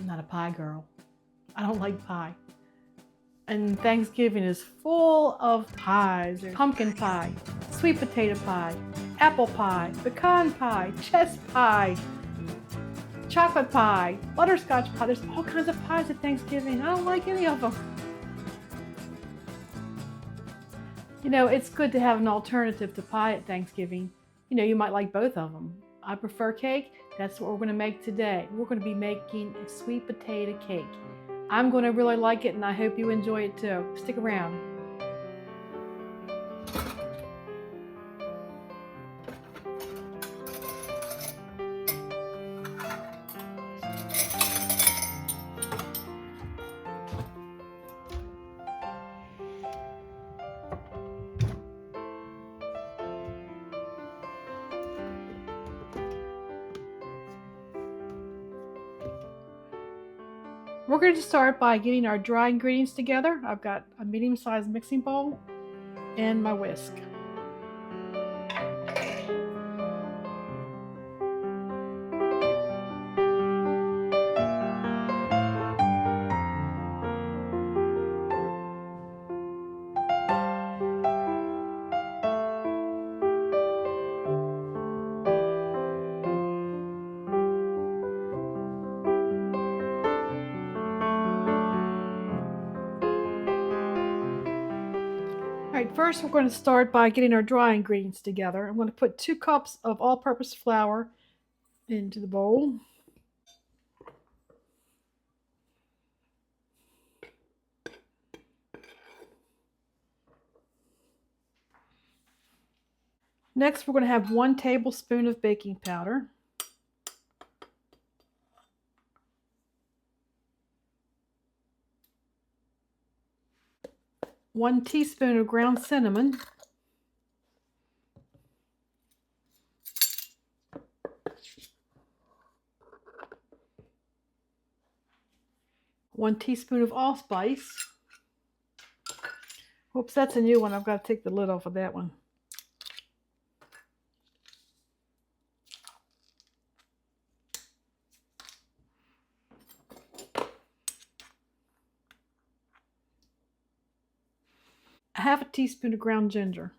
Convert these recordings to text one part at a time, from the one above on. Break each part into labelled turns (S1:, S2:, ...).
S1: I'm not a pie girl. I don't like pie. And Thanksgiving is full of pies. There's pumpkin pie, sweet potato pie, apple pie, pecan pie, chess pie, chocolate pie, butterscotch pie. There's all kinds of pies at Thanksgiving. I don't like any of them. You know, it's good to have an alternative to pie at Thanksgiving. You know, you might like both of them. I prefer cake. That's what we're going to make today. We're going to be making a sweet potato cake. I'm going to really like it, and I hope you enjoy it too. Stick around. We're going to start by getting our dry ingredients together. I've got a medium-sized mixing bowl and my whisk. All right, first we're going to start by getting our dry ingredients together. I'm going to put 2 cups of all-purpose flour into the bowl. Next, we're going to have 1 tablespoon of baking powder. One teaspoon of ground cinnamon. One teaspoon of allspice. Whoops, that's a new one. I've got to take the lid off of that one. A half a teaspoon of ground ginger.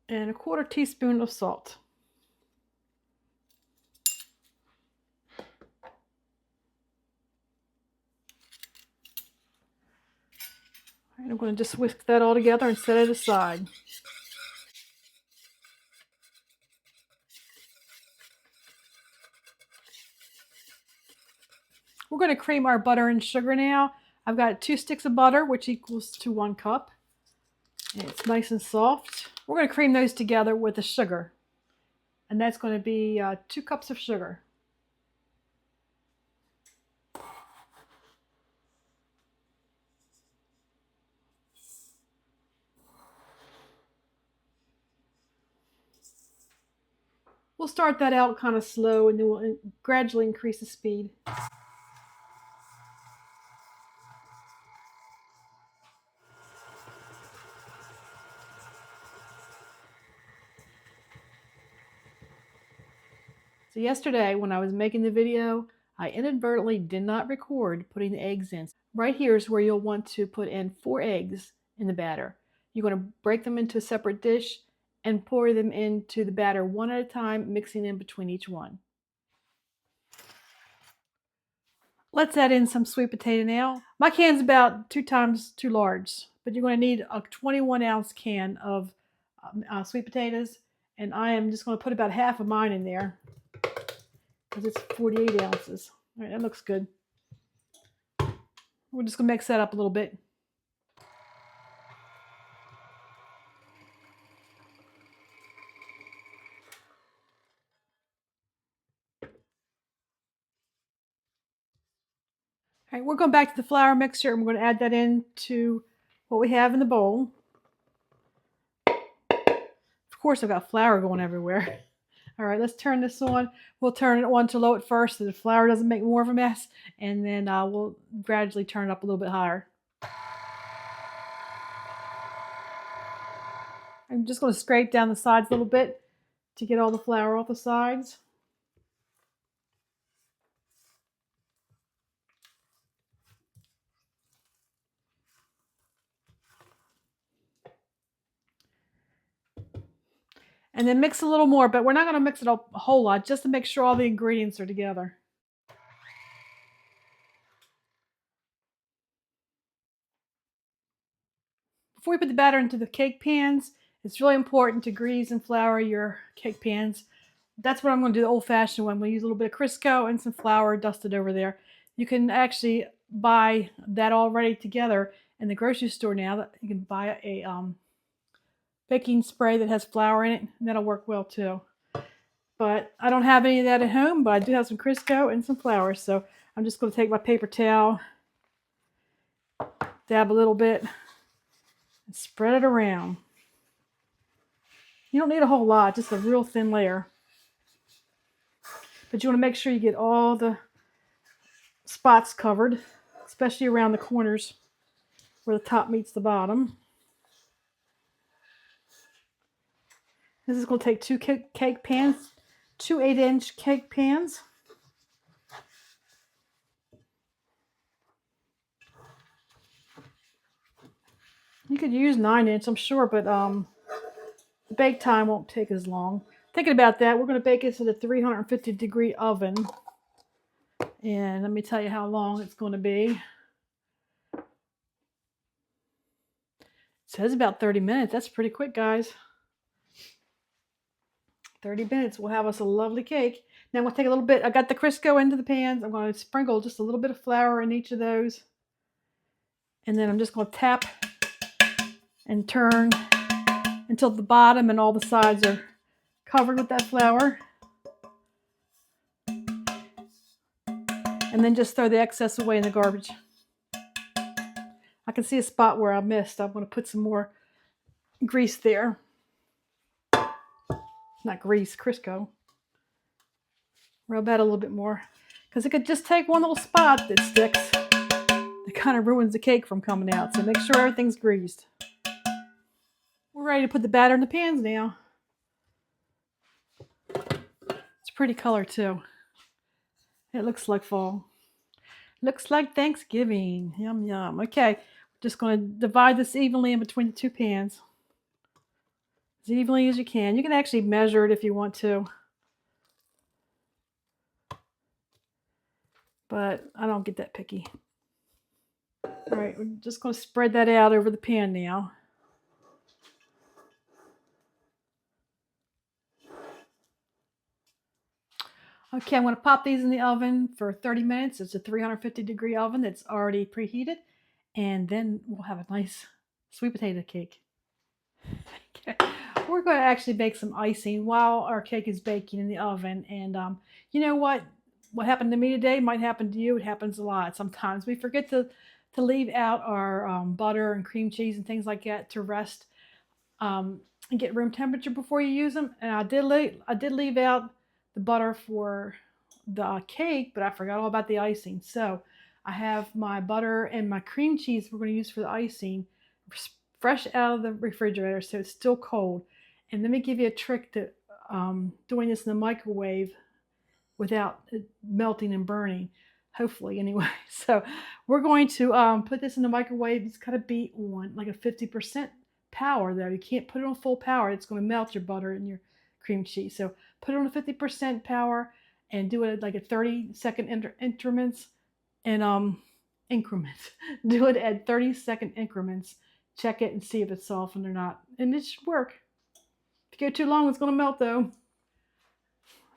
S1: And a 1/4 teaspoon of salt. All right, I'm going to just whisk that all together and set it aside. We're going to cream our butter and sugar now. I've got 2 sticks of butter, which equals to 1 cup. And it's nice and soft. We're going to cream those together with the sugar. And that's going to be 2 cups of sugar. We'll start that out kind of slow, and then we'll gradually increase the speed. So yesterday, when I was making the video, I inadvertently did not record putting the eggs in. Right here is where you'll want to put in 4 eggs in the batter. You're going to break them into a separate dish and pour them into the batter one at a time, mixing in between each one. Let's add in some sweet potato now. My can's about 2 times too large, but you're going to need a 21-ounce can of sweet potatoes, and I am just going to put about half of mine in there because it's 48 ounces. All right, that looks good. We're just going to mix that up a little bit. All right, we're going back to the flour mixture, and we're going to add that into what we have in the bowl. Of course, I've got flour going everywhere. All right, let's turn this on. We'll turn it on to low at first so the flour doesn't make more of a mess, and then we'll gradually turn it up a little bit higher. I'm just going to scrape down the sides a little bit to get all the flour off the sides. And then mix a little more, but we're not going to mix it a whole lot, just to make sure all the ingredients are together. Before we put the batter into the cake pans, it's really important to grease and flour your cake pans. That's what I'm going to do the old-fashioned one. I'm going to use a little bit of Crisco and some flour dusted over there. You can actually buy that all ready together in the grocery store now. You can buy a baking spray that has flour in it, and that'll work well too. But I don't have any of that at home, but I do have some Crisco and some flour. So I'm just going to take my paper towel, dab a little bit, and spread it around. You don't need a whole lot, just a real thin layer. But you want to make sure you get all the spots covered, especially around the corners where the top meets the bottom. This is going to take two cake pans, two 8-inch cake pans. You could use 9-inch, I'm sure, but the bake time won't take as long. Thinking about that, we're going to bake this in a 350-degree oven. And let me tell you how long it's going to be. It says about 30 minutes. That's pretty quick, guys. 30 minutes will have us a lovely cake. Now I'm going to take a little bit. I got the Crisco into the pans. I'm going to sprinkle just a little bit of flour in each of those. And then I'm just going to tap and turn until the bottom and all the sides are covered with that flour. And then just throw the excess away in the garbage. I can see a spot where I missed. I'm going to put some more grease there. Not grease, Crisco. Rub that a little bit more. Because it could just take one little spot that sticks. It kind of ruins the cake from coming out. So make sure everything's greased. We're ready to put the batter in the pans now. It's a pretty color too. It looks like fall. Looks like Thanksgiving. Yum, yum. Okay, just going to divide this evenly in between the two pans. As evenly as you can. You can actually measure it if you want to. But I don't get that picky. All right, we're just going to spread that out over the pan now. Okay, I'm going to pop these in the oven for 30 minutes. It's a 350-degree oven that's already preheated. And then we'll have a nice sweet potato cake. Okay. We're going to actually bake some icing while our cake is baking in the oven. And you know what? What happened to me today might happen to you. It happens a lot. Sometimes we forget to leave out our butter and cream cheese and things like that to rest and get room temperature before you use them. And I did leave out the butter for the cake, but I forgot all about the icing. So I have my butter and my cream cheese we're going to use for the icing fresh out of the refrigerator, so it's still cold. And let me give you a trick to doing this in the microwave without it melting and burning, hopefully anyway. So we're going to put this in the microwave. It's got to be on like a 50% power though. You can't put it on full power. It's going to melt your butter and your cream cheese. So put it on a 50% power and do it like at 30-second increments and increments. Do it at 30-second increments. Check it and see if it's softened or not. And it should work. If you go too long, it's going to melt though.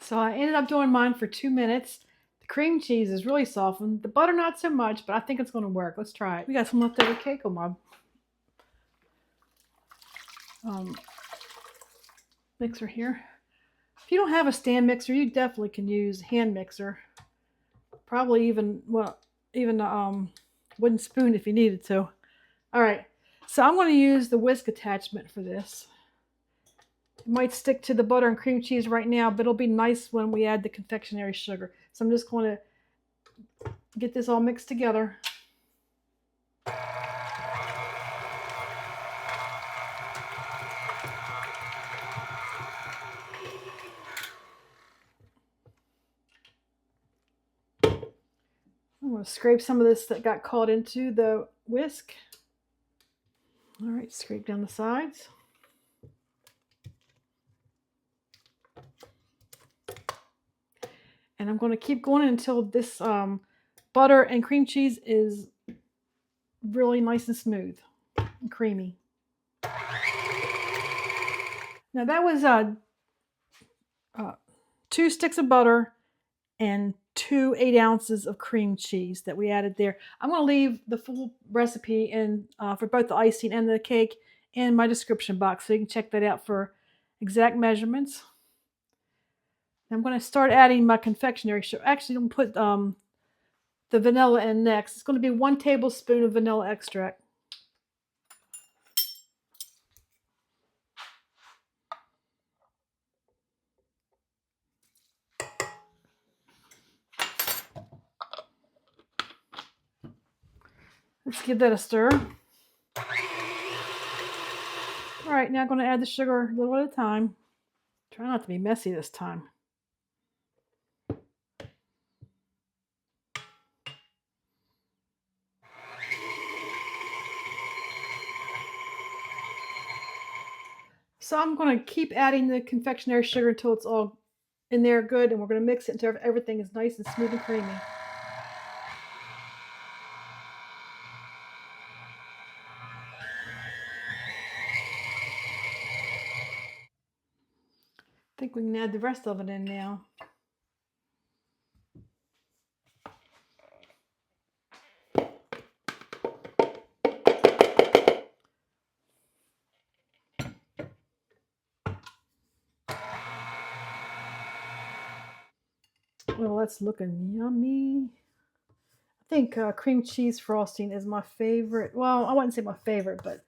S1: So I ended up doing mine for 2 minutes. The cream cheese is really softened. The butter not so much, but I think it's going to work. Let's try it. We got some leftover cake on my mixer here. If you don't have a stand mixer, you definitely can use a hand mixer. Probably even a wooden spoon if you needed to. All right, so I'm going to use the whisk attachment for this. It might stick to the butter and cream cheese right now, but it'll be nice when we add the confectionery sugar. So I'm just going to get this all mixed together. going to scrape some of this that got caught into the whisk. All right, scrape down the sides. And I'm going to keep going until this butter and cream cheese is really nice and smooth and creamy. Now that was 2 sticks of butter and 2 8-ounces of cream cheese that we added there. I'm going to leave the full recipe in for both the icing and the cake in my description box, so you can check that out for exact measurements. I'm going to start adding my confectionery sugar. Actually, I'm going to put the vanilla in next. It's going to be 1 tablespoon of vanilla extract. Let's give that a stir. All right, now I'm going to add the sugar a little at a time. Try not to be messy this time. So I'm going to keep adding the confectionery sugar until it's all in there good, and we're going to mix it until everything is nice and smooth and creamy. I think we can add the rest of it in now. Well, that's looking yummy. I think cream cheese frosting is my favorite. Well, I wouldn't say my favorite, but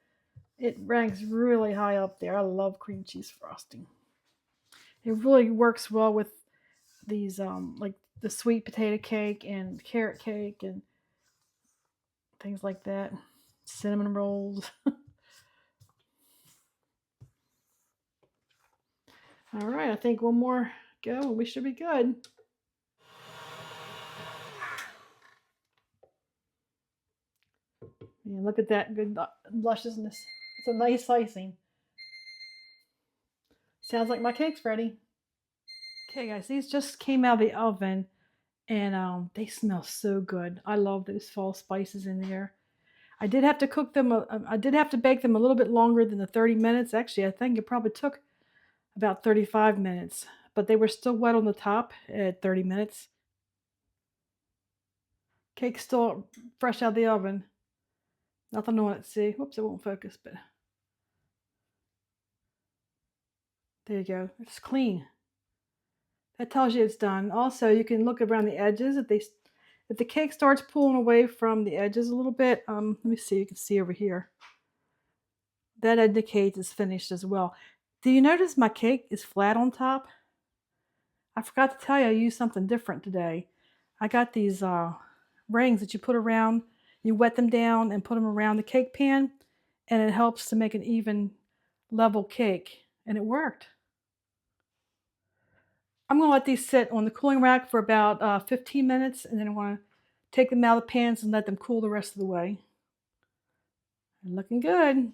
S1: it ranks really high up there. I love cream cheese frosting. It really works well with these like the sweet potato cake and carrot cake and things like that. Cinnamon rolls. All right, I think one more go and we should be good. And look at that good lusciousness. It's a nice icing. Sounds like my cake's ready. Okay, guys, these just came out of the oven, and they smell so good. I love those fall spices in there. I did have to cook them. I did have to bake them a little bit longer than the 30 minutes. Actually, I think it probably took about 35 minutes, but they were still wet on the top at 30 minutes. Cake's still fresh out of the oven. Nothing on it. See, whoops, it won't focus, but there you go. It's clean. That tells you it's done. Also, you can look around the edges. If the cake starts pulling away from the edges a little bit, let me see. You can see over here. That indicates it's finished as well. Do you notice my cake is flat on top? I forgot to tell you I used something different today. I got these rings that you put around. You wet them down and put them around the cake pan, and it helps to make an even level cake, and it worked. I'm going to let these sit on the cooling rack for about 15 minutes, and then I'm going to take them out of the pans and let them cool the rest of the way. They're looking good.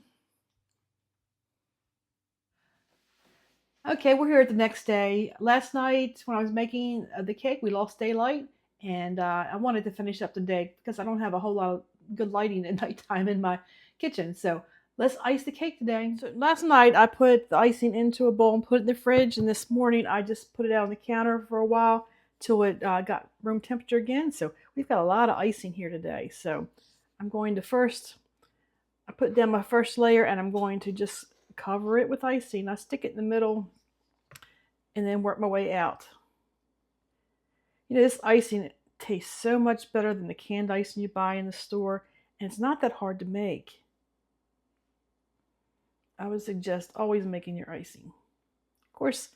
S1: Okay, we're here the next day. Last night when I was making the cake, we lost daylight, and I wanted to finish up the day because I don't have a whole lot of good lighting at nighttime in my kitchen. So let's ice the cake today. So last night I put the icing into a bowl and put it in the fridge, and this morning I just put it out on the counter for a while till it got room temperature again. So we've got a lot of icing here today. So I'm going to I put down my first layer, and I'm going to just cover it with icing. I stick it in the middle and then work my way out. You know, this icing tastes so much better than the canned icing you buy in the store, and it's not that hard to make. I would suggest always making your icing. Of course,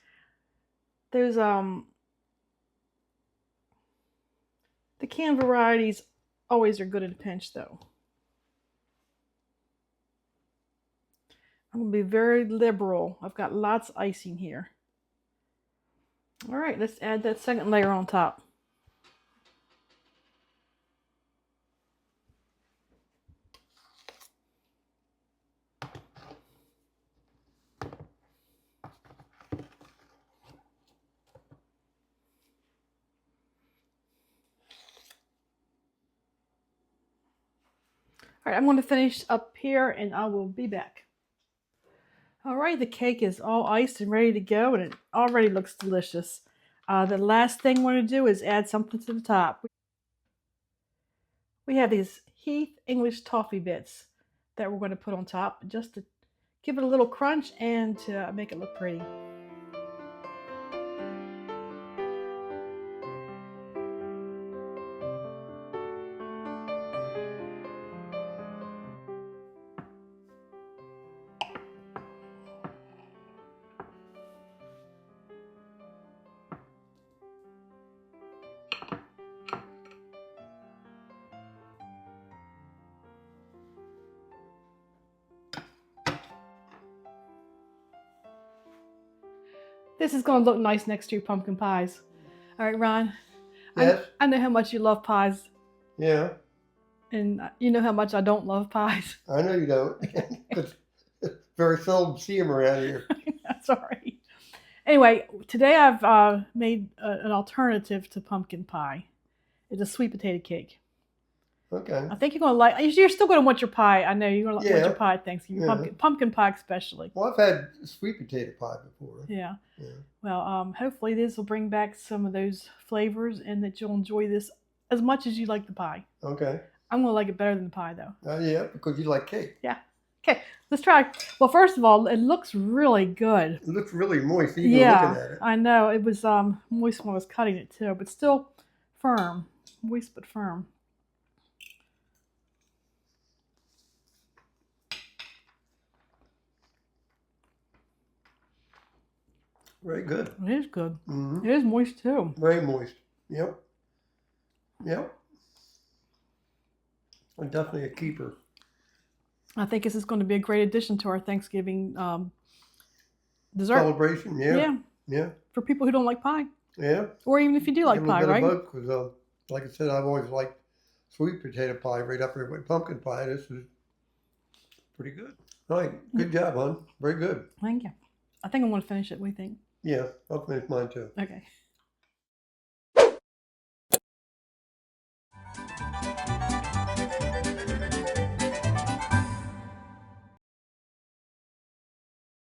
S1: there's the canned varieties always are good at a pinch though. I'm going to be very liberal. I've got lots of icing here. All right, let's add that second layer on top. All right, I'm going to finish up here and I will be back. All right, the cake is all iced and ready to go, and it already looks delicious. The last thing we're going to do is add something to the top. We have these Heath English toffee bits that we're going to put on top just to give it a little crunch and to make it look pretty. This is going to look nice next to your pumpkin pies. All right, Ron.
S2: Yes?
S1: I know how much you love pies.
S2: Yeah.
S1: And you know how much I don't love pies.
S2: I know you don't. Because very seldom see them around here.
S1: That's all right. Anyway, today I've made an alternative to pumpkin pie. It's a sweet potato cake.
S2: Okay.
S1: I think you're going to like. You're still going to want your pie. I know you're going to want your pie at Thanksgiving.
S2: Yeah.
S1: Pumpkin pie especially.
S2: Well, I've had sweet potato pie before.
S1: Yeah.
S2: Yeah.
S1: Well, hopefully this will bring back some of those flavors, and that you'll enjoy this as much as you like the pie.
S2: Okay.
S1: I'm going to like it better than the pie, though.
S2: Yeah, because you like cake.
S1: Yeah. Okay, let's try. Well, first of all, it looks really good.
S2: It looks really moist even looking at it.
S1: I know. It was moist when I was cutting it, too, but still firm. Moist but firm.
S2: Very good.
S1: It is good.
S2: Mm-hmm.
S1: It is moist, too.
S2: Very moist. Yep. Yep. And definitely a keeper.
S1: I think this is going to be a great addition to our Thanksgiving dessert.
S2: Celebration, yeah.
S1: Yeah.
S2: Yeah.
S1: For people who don't like pie.
S2: Yeah.
S1: Or even if you do like pie, right?
S2: Because, like I said, I've always liked sweet potato pie right up there with pumpkin pie. This is pretty good. All right. Good job, hon. Very good.
S1: Thank you. I think I'm going to finish it. What do you think?
S2: Yeah, I'll finish mine too.
S1: Okay.